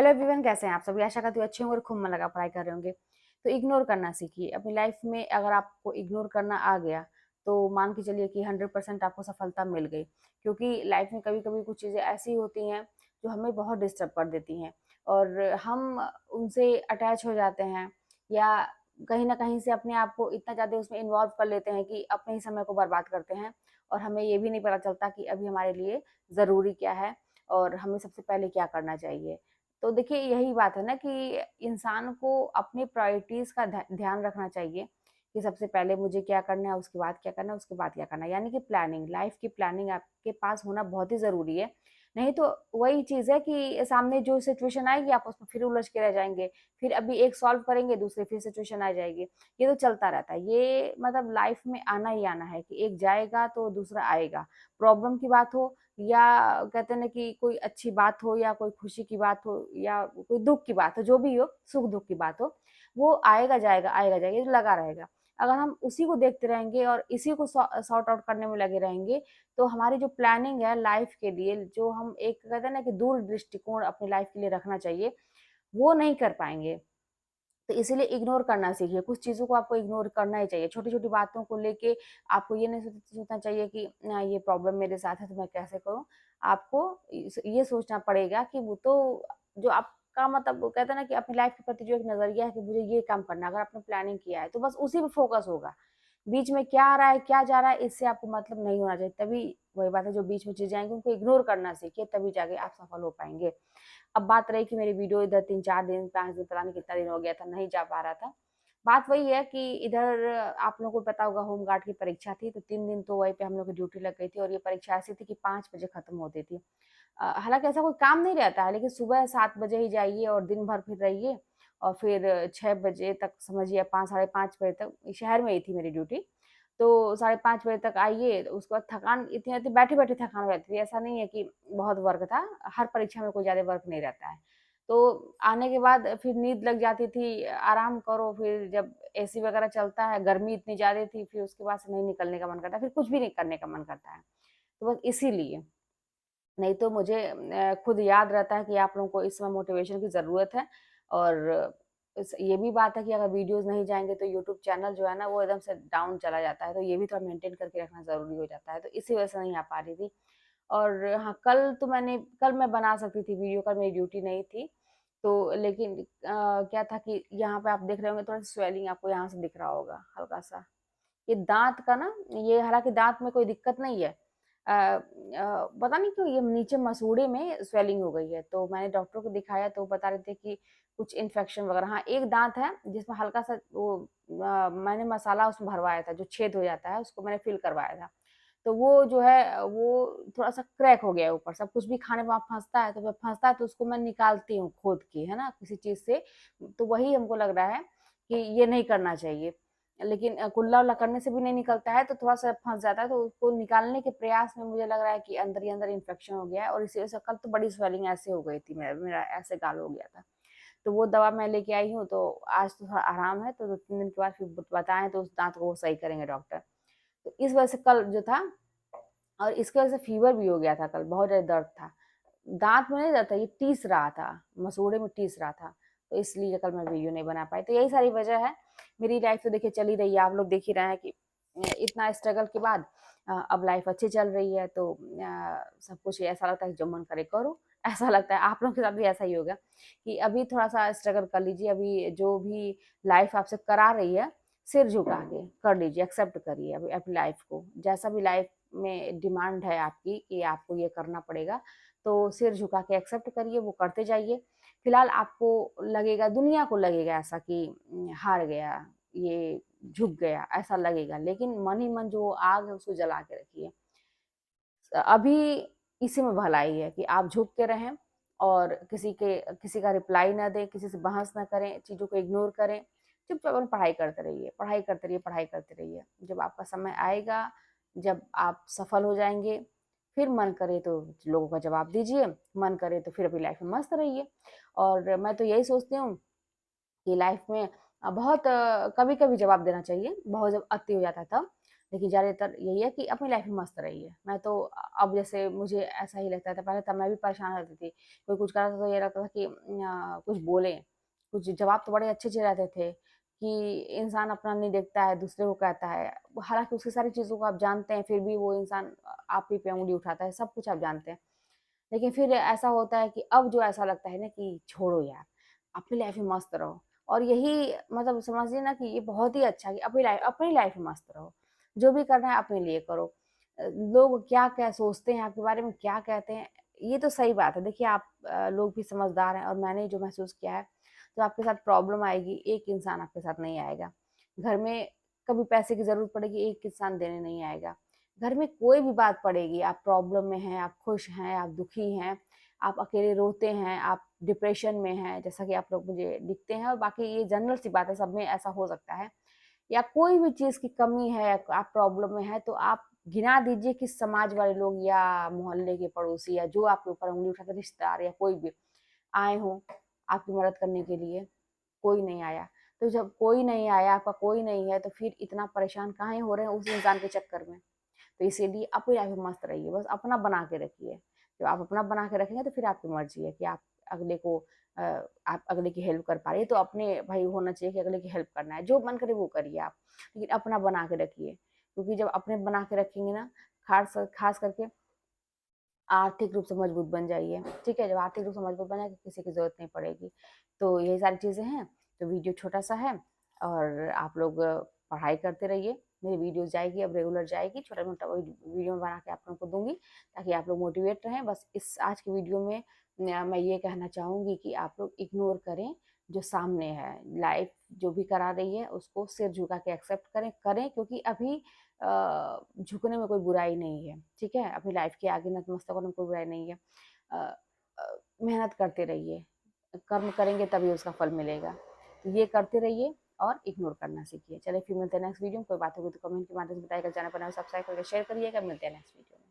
Hello everyone, कैसे हैं आप सभी। आशा करती हूँ अच्छे होंगे और खूब मन लगा पढ़ाई कर रहे होंगे। तो इग्नोर करना सीखिए अपनी लाइफ में। अगर आपको इग्नोर करना आ गया तो मान के चलिए कि 100% आपको सफलता मिल गई, क्योंकि लाइफ में कभी कभी कुछ चीज़ें ऐसी होती हैं जो हमें बहुत डिस्टर्ब कर देती हैं और हम उनसे अटैच हो जाते हैं, या कहीं ना कहीं से अपने आप को इतना ज़्यादा उसमें इन्वॉल्व कर लेते हैं कि अपने ही समय को बर्बाद करते हैं और हमें ये भी नहीं पता चलता कि अभी हमारे लिए ज़रूरी क्या है और हमें सबसे पहले क्या करना चाहिए। तो देखिए, यही बात है ना कि इंसान को अपनी प्रायोरिटीज का ध्यान रखना चाहिए कि सबसे पहले मुझे क्या करना है, उसके बाद क्या करना है, उसके बाद क्या करना है। यानी कि प्लानिंग, लाइफ की प्लानिंग आपके पास होना बहुत ही जरूरी है। नहीं तो वही चीज है कि सामने जो सिचुएशन आएगी आप उसमें फिर उलझ के रह जाएंगे, फिर अभी एक सॉल्व करेंगे दूसरे फिर सिचुएशन आ जाएगी। ये तो चलता रहता है। ये मतलब लाइफ में आना ही आना है कि एक जाएगा तो दूसरा आएगा। प्रॉब्लम की बात हो या कहते हैं ना कि कोई अच्छी बात हो या कोई खुशी की बात हो या कोई दुख की बात हो, जो भी हो, सुख दुख की बात हो, वो आएगा जाएगा, ये लगा रहेगा। अगर हम उसी को देखते रहेंगे और इसी को सॉर्ट आउट करने में लगे रहेंगे तो हमारी जो प्लानिंग है लाइफ के लिए, जो हम एक कहते हैं ना कि दूर दृष्टिकोण अपनी लाइफ के लिए रखना चाहिए, वो नहीं कर पाएंगे। तो इसीलिए इग्नोर करना सीखिए। कुछ चीज़ों को आपको इग्नोर करना ही चाहिए। छोटी-छोटी बातों को लेके आपको ये नहीं सोचना चाहिए कि ये प्रॉब्लम मेरे साथ है तो मैं कैसे करूँ? आपको ये सोचना पड़ेगा कि वो तो जो आपका मतलब वो कहते हैं ना कि अपनी लाइफ के प्रति जो एक नज़रिया है कि मुझे ये काम करना है, अगर आपने प्लानिंग किया है तो बस उसी पे फोकस होगा। बीच में क्या आ रहा है, क्या जा रहा है, इससे आपको मतलब नहीं होना चाहिए। तभी वही बात है, जो बीच में चीज़ें आएँगी उनको इग्नोर करना सीखिए, तभी जाके आप सफल हो पाएँगे। अब बात रही कि मेरी वीडियो इधर 3-4 दिन 5 दिन पता नहीं कितना दिन हो गया था, नहीं जा पा रहा था। बात वही है कि इधर आप लोगों को पता होगा होमगार्ड की परीक्षा थी, तो 3 दिन तो वहीं पे हम लोग की ड्यूटी लग गई थी और ये परीक्षा ऐसी थी कि 5 बजे खत्म होती थी। हालाँकि ऐसा कोई काम नहीं रहता है, लेकिन सुबह 7 बजे ही जाइए और दिन भर फिर रहिए और फिर 6 बजे तक समझिए 5 साढ़े 5 बजे तक शहर में ही थी मेरी ड्यूटी। तो साढ़े 5 बजे तक आइए, तो उसके बाद थकान इतनी आती, बैठे-बैठे थकान हो जाती थी। ऐसा नहीं है कि बहुत वर्क था, हर परीक्षा में कोई ज़्यादा वर्क नहीं रहता है। तो आने के बाद फिर नींद लग जाती थी, आराम करो, फिर जब एसी वगैरह चलता है, गर्मी इतनी ज़्यादा थी, फिर उसके बाद से नहीं निकलने का मन करता, फिर कुछ भी नहीं करने का मन करता है। तो बस इसीलिए, नहीं तो मुझे खुद याद रहता है कि आप लोगों को इस समय मोटिवेशन की ज़रूरत है। और ये भी बात है कि अगर वीडियोज़ नहीं जाएँगे तो यूट्यूब चैनल जो है ना वो एकदम से डाउन चला जाता है, तो ये भी थोड़ा मेंटेन करके रखना ज़रूरी हो जाता है, तो इसी वजह से नहीं आ पा रही थी। और हाँ, कल मैं बना सकती थी वीडियो, कल मेरी ड्यूटी नहीं थी। तो लेकिन क्या था कि यहाँ पे आप देख रहे होंगे थोड़ा स्वेलिंग आपको यहाँ से दिख रहा होगा हल्का-सा। ये दाँत का ना, ये हालाँकि दाँत में कोई दिक्कत नहीं है। पता नहीं क्यों ये नीचे मसूड़े में स्वेलिंग हो गई है, तो मैंने डॉक्टर को दिखाया तो वो बता रहे थे कि कुछ इन्फेक्शन वगैरह। हाँ, एक दाँत है जिसमें हल्का-सा वो मैंने मसाला उसमें भरवाया था, जो छेद हो जाता है उसको मैंने फिल करवाया था। तो वो जो है वो थोड़ा-सा क्रैक हो गया है ऊपर, सब कुछ भी खाने में वहाँ फँसता है, तो जब फँसता है तो उसको मैं निकालती हूँ खोद के, है ना? किसी चीज़ से। तो वही हमको लग रहा है कि ये नहीं करना चाहिए। लेकिन कुल्ला-वुल्ला करने से भी नहीं निकलता है, तो थोड़ा-सा फँस जाता है, तो उसको निकालने के प्रयास में मुझे लग रहा है कि अंदर ही अंदर इन्फेक्शन हो गया है और इसी वजह से कल तो बड़ी स्वेलिंग ऐसे हो गई थी, मेरा ऐसे गाल हो गया था। तो वो दवा मैं लेके आई हूँ, तो आज तो थोड़ा आराम है, तो 2-3 दिन के बाद फिर बताएँ तो उस दाँत को वो सही करेंगे डॉक्टर। तो इस वजह से कल जो था, और इसकी वजह से फ़ीवर भी हो गया था कल, बहुत ज़्यादा दर्द था। दाँत में नहीं दर्द था, ये टीस रहा था, मसूड़े में टीस रहा था, तो इसलिए कल मैं वीडियो नहीं बना पाई। तो यही सारी वजह है। मेरी लाइफ़ तो देखिए चल ही रही है, आप लोग देख ही रहे हैं कि इतना स्ट्रगल के बाद अब लाइफ़ अच्छी चल रही है, तो सब कुछ ऐसा लगता है कि जो मन करे करो। ऐसा लगता है आप लोगों के साथ भी ऐसा ही होगा कि अभी थोड़ा-सा स्ट्रगल कर लीजिए, अभी जो भी लाइफ़ आपसे करा रही है, सिर झुका के कर लीजिए, एक्सेप्ट करिए अभी अपनी लाइफ़ को। जैसा भी लाइफ़ में डिमांड है आपकी कि आपको ये करना पड़ेगा, तो सिर झुका के एक्सेप्ट करिए, वो करते जाइए। फिलहाल आपको लगेगा, दुनिया को लगेगा ऐसा कि हार गया, ये झुक गया, ऐसा लगेगा, लेकिन मन ही मन जो आग है उसको जला के रखिए। अभी इसी में भलाई है कि आप झुक के रहें और किसी का रिप्लाई ना दें, किसी से बहस ना करें, चीज़ों को इग्नोर करें। चुपचाप अपनी पढ़ाई करते रहिए, पढ़ाई करते रहिए, पढ़ाई करते रहिए। जब आपका समय आएगा, जब आप सफल हो जाएँगे, फिर मन करे तो लोगों का जवाब दीजिए, मन करे तो फिर अपनी लाइफ़ में मस्त रहिए। और मैं तो यही सोचती हूँ कि लाइफ़ में बहुत कभी-कभी जवाब देना चाहिए, बहुत जब अति हो जाता है तब। लेकिन ज़्यादातर यही है कि अपनी लाइफ में मस्त रहिए। मैं तो अब जैसे मुझे ऐसा ही लगता था, पहले तब मैं भी परेशान रहती थी, कोई कुछ करा था तो ये लगता था कि कुछ बोलें, कुछ जवाब तो बड़े अच्छे-अच्छे रहते थे कि इंसान अपना नहीं देखता है, दूसरे को कहता है। हालाँकि उसकी सारी चीज़ों को आप जानते हैं, फिर भी वो इंसान आप ही पे उँगली उठाता है, सब कुछ आप जानते हैं। लेकिन फिर ऐसा होता है कि अब जो ऐसा लगता है ना कि छोड़ो यार, अपनी लाइफ में मस्त रहो। और यही मतलब समझिए ना कि ये बहुत ही अच्छा है कि अपनी लाइफ में मस्त रहो। जो भी करना है अपने लिए करो। लोग क्या-क्या सोचते हैं आपके बारे में, क्या कहते हैं, ये तो सही बात है। देखिए आप लोग भी समझदार हैं और मैंने जो महसूस किया है, तो आपके साथ प्रॉब्लम आएगी, एक इंसान आपके साथ नहीं आएगा। घर में कभी पैसे की ज़रूरत पड़ेगी, एक इंसान देने नहीं आएगा। घर में कोई भी बात पड़ेगी, आप प्रॉब्लम में हैं, आप खुश हैं, आप दुखी हैं, आप अकेले रोते हैं, आप डिप्रेशन में हैं, जैसा कि आप लोग मुझे लिखते हैं और बाकी ये जनरल सी बात है, सब में ऐसा हो सकता है। या कोई भी चीज़ की कमी है, आप प्रॉब्लम में हैं, तो आप गिना दीजिए कि समाज वाले लोग या मोहल्ले के पड़ोसी या जो आपके ऊपर उँगली उठाते रिश्तेदार या कोई भी आए हों आपकी मदद करने के लिए, कोई नहीं आया। तो जब कोई नहीं आया, आपका कोई नहीं है, तो फिर इतना परेशान काहे हो रहे हैं उस इंसान के चक्कर में? तो इसीलिए अपनी लाइफ में मस्त रहिए, बस अपना बना के रखिए। जब आप अपना बना के रखेंगे तो फिर आपकी मर्ज़ी है कि आप अगले को अ, आप अगले की हेल्प कर पा रही हैं, तो अपने भाई होना चाहिए कि अगले की हेल्प करना है, जो मन करे वो करिए आप, लेकिन अपना बना के रखिए। क्योंकि जब अपने बना के रखेंगे ना, ख़ास करके आर्थिक रूप से मजबूत बन जाइए, ठीक है? जब आर्थिक रूप से मजबूत बन जाएँगे, किसी की ज़रूरत नहीं पड़ेगी। तो यही सारी चीज़ें हैं, तो वीडियो छोटा-सा है और आप लोग पढ़ाई करते रहिए। मेरी वीडियोज़ जाएगी, अब रेगुलर जाएगी, छोटा-मोटा वीडियो बना के आप लोगों को दूँगी, ताकि आप लोग मोटिवेट रहें। बस इस आज की वीडियो में मैं ये कहना चाहूँगी कि आप लोग इग्नोर करें जो सामने है। लाइफ़ जो भी करा रही है, उसको सिर झुका के एक्सेप्ट करें क्योंकि अभी झुकने में कोई बुराई नहीं है, ठीक है? अपनी लाइफ़ के आगे नतमस्तक होने में कोई बुराई नहीं है। अ मेहनत करते रहिए, कर्म करेंगे तभी उसका फल मिलेगा। तो ये करते रहिए और इग्नोर करना सीखिए। चलिए फिर मिलते हैं नेक्स्ट वीडियो में, कोई बात होगी तो कमेंट के माध्यम से बताइएगा, जाना पड़ा सब्सक्राइब करके शेयर करिएगा, मिलते हैं नेक्स्ट वीडियो में।